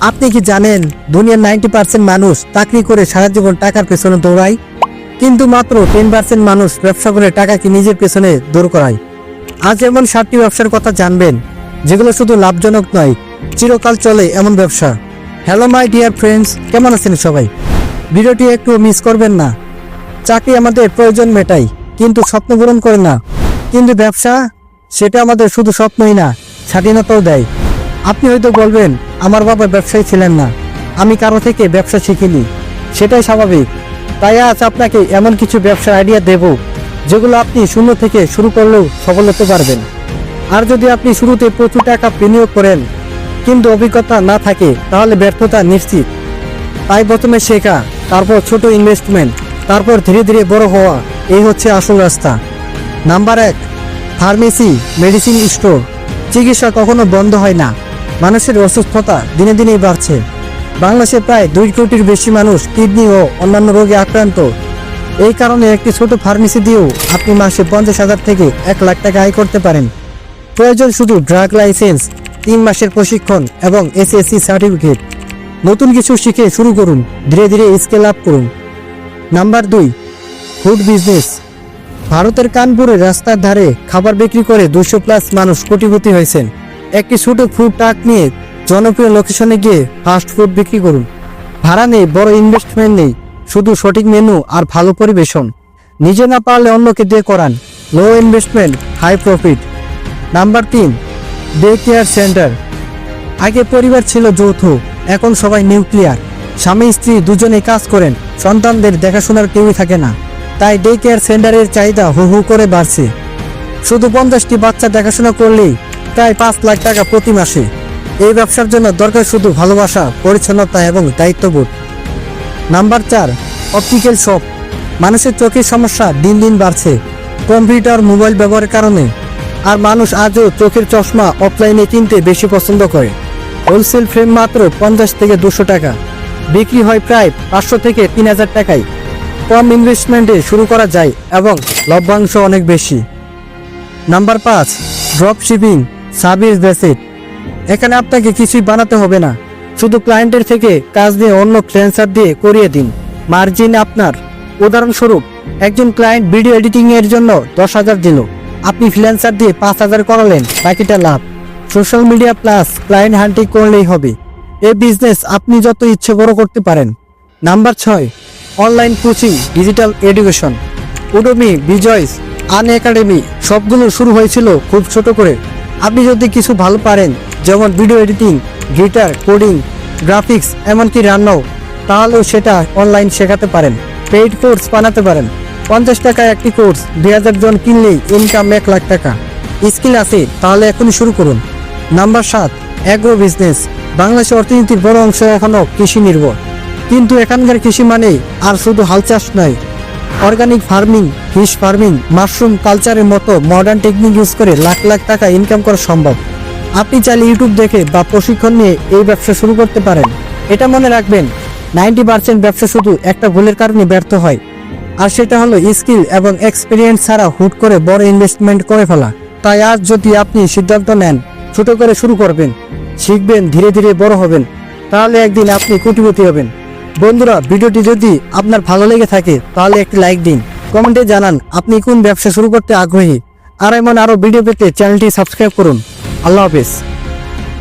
আপনি কি জানেন দুনিয়ার 90% মানুষ চাকরি করে সারা জীবন টাকার পেছনে দৌড়ায়, কিন্তু মাত্র 10% মানুষ ব্যবসা করে টাকাকে নিজের পেছনে দৌড় করায়। আজ এমন 7টি ব্যবসার কথা জানবেন যেগুলো শুধু লাভজনক নয়, চিরকাল চলে এমন ব্যবসা। হ্যালো মাই ডিয়ার ফ্রেন্ডস, কেমন আছেন সবাই? ভিডিওটি একটু মিস করবেন না। চাকরি আমাদের প্রয়োজন মেটায়, কিন্তু স্বপ্ন পূরণ করে না। কিন্তু ব্যবসা, সেটা আমাদের শুধু স্বপ্নই না, স্বাধীনতাও দেয়। আপনি হয়তো বলবেন, আমার বাবা ব্যবসায়ী ছিলেন না, আমি কারো থেকে ব্যবসা শিখিনি। সেটাই স্বাভাবিক। তাই আজ আপনাকে এমন কিছু ব্যবসার আইডিয়া দেব যেগুলো আপনি শূন্য থেকে শুরু করলেও সফল হতে পারবেন। আর যদি আপনি শুরুতে প্রচুর টাকা বিনিয়োগ করেন কিন্তু অভিজ্ঞতা না থাকে, তাহলে ব্যর্থতা নিশ্চিত। তাই প্রথমে শেখা, তারপর ছোট ইনভেস্টমেন্ট, তারপর ধীরে ধীরে বড় হওয়া, এই হচ্ছে আসল রাস্তা। Number 1, pharmacy, medicine store. চিকিৎসা কখনো বন্ধ হয় না। মানুষের অসুস্থতা দিনে দিনেই বাড়ছে। বাংলাদেশে প্রায় 2 কোটির বেশি মানুষ কিডনি ও অন্যান্য রোগে আক্রান্ত। এই কারণে একটি ছোট ফার্মেসি দিয়েও আপনি মাসে 50,000 থেকে 1 লাখ টাকা আয় করতে পারেন। প্রয়োজন শুধু ড্রাগ লাইসেন্স, 3 মাসের প্রশিক্ষণ এবং SSC সার্টিফিকেট। নতুন কিছু শিখে শুরু করুন, ধীরে ধীরে স্কেল আপ করুন। Number 2, food business. ভারতের কানপুরের রাস্তার ধারে খাবার বিক্রি করে 200+ মানুষ কোটিপতি হয়েছেন। একটি ছোট ফুড ট্রাক নিয়ে জনপ্রিয় লোকেশনে গিয়ে ফাস্ট ফুড বিক্রি করুন। ভাড়া নেই, বড় ইনভেস্টমেন্ট নেই, শুধু সঠিক মেনু আর ভালো পরিবেশন। নিজে না পারলে অন্যকে দিয়ে করান। Low investment, high profit. Number 3, day care centre. আগে পরিবার ছিল যৌথ, এখন সবাই নিউক্লিয়ার। স্বামী স্ত্রী দুজনেই কাজ করেন, সন্তানদের দেখাশোনার কেউই থাকে না। তাই ডে কেয়ার সেন্টারের চাহিদা হু হু করে বাড়ছে। শুধু 50টি বাচ্চা দেখাশোনা করলেই প্রায় 5 লাখ টাকা প্রতি মাসে। এই ব্যবসার জন্য দরকার শুধু ভালোবাসা, পরিচ্ছন্নতা এবং দায়িত্ববোধ। Number 4, optical shop. মানুষের চোখের সমস্যা দিন দিন বাড়ছে কম্পিউটার, মোবাইল ব্যবহারের কারণে। আর মানুষ আজও চোখের চশমা অফলাইনে কিনতে বেশি পছন্দ করে। হোলসেল ফ্রেম মাত্র 50 থেকে 200 টাকা, বিক্রি হয় প্রায় 500 থেকে 3000 টাকায়। কম ইনভেস্টমেন্টে শুরু করা যায় এবং লভ্যাংশ অনেক বেশি। Number 5, drop shipping service basic. এখানে আপনাকে কিছুই বানাতে হবে না, শুধু ক্লায়েন্টের থেকে কাজ দিয়ে অন্য ফ্রিল্যান্সার দিয়ে করিয়ে দিন। মার্জিন আপনার। উদাহরণস্বরূপ, একজন ক্লায়েন্ট ভিডিও এডিটিং এর জন্য 10,000 দিল, আপনি ফ্রিল্যান্সার দিয়ে 5,000 করালেন, বাকিটা লাভ। Social media plus client hunting করলেই হবে। এই বিজনেস আপনি যত ইচ্ছে বড় করতে পারেন। Number 6, online coaching, digital education. Udemy, Byju's, Unacademy সবগুলো শুরু হয়েছিল খুব ছোট করে। আপনি যদি কিছু ভালো পারেন, যেমন video editing, guitar, coding, graphics, এমনকি রান্নাও, তাহলেও সেটা অনলাইন শেখাতে পারেন। পেইড কোর্স বানাতে পারেন। 50 টাকায় একটি কোর্স, 2000 জন কিনলেই ইনকাম 1 লাখ টাকা। স্কিল আছে, তাহলে এখনই শুরু করুন। Number 7, agro business. বাংলাদেশের অর্থনীতির বড় অংশ এখনো কৃষি নির্ভর, কিন্তু এখানকার কৃষি মানে আর শুধু হাল চাষ নয়। Organic farming, fish farming, mushroom কালচারের মতো মডার্ন টেকনিক ইউজ করে লাখ লাখ টাকা ইনকাম করা সম্ভব। আপনি চাইলে ইউটিউব দেখে বা প্রশিক্ষণ নিয়ে এই ব্যবসা শুরু করতে পারেন। এটা মনে রাখবেন, 90% ব্যবসা শুধু একটা ভুলের কারণে ব্যর্থ হয়, আর সেটা হলো স্কিল এবং এক্সপিরিয়েন্স ছাড়া হুট করে বড় ইনভেস্টমেন্ট করে ফেলা। তাই আজ যদি আপনি সিদ্ধান্ত নেন ছোট করে শুরু করবেন, শিখবেন, ধীরে ধীরে বড় হবেন, তাহলে একদিন আপনি কোটিপতি হবেন। বন্ধুরা, ভিডিওটি যদি আপনার ভালো লেগে থাকে তাহলে একটি লাইক দিন, কমেন্টে জানান আপনি কোন ব্যবসা শুরু করতে আগ্রহী। আর এমন আরো ভিডিও পেতে চ্যানেলটি সাবস্ক্রাইব করুন। আল্লাহ হাফেজ।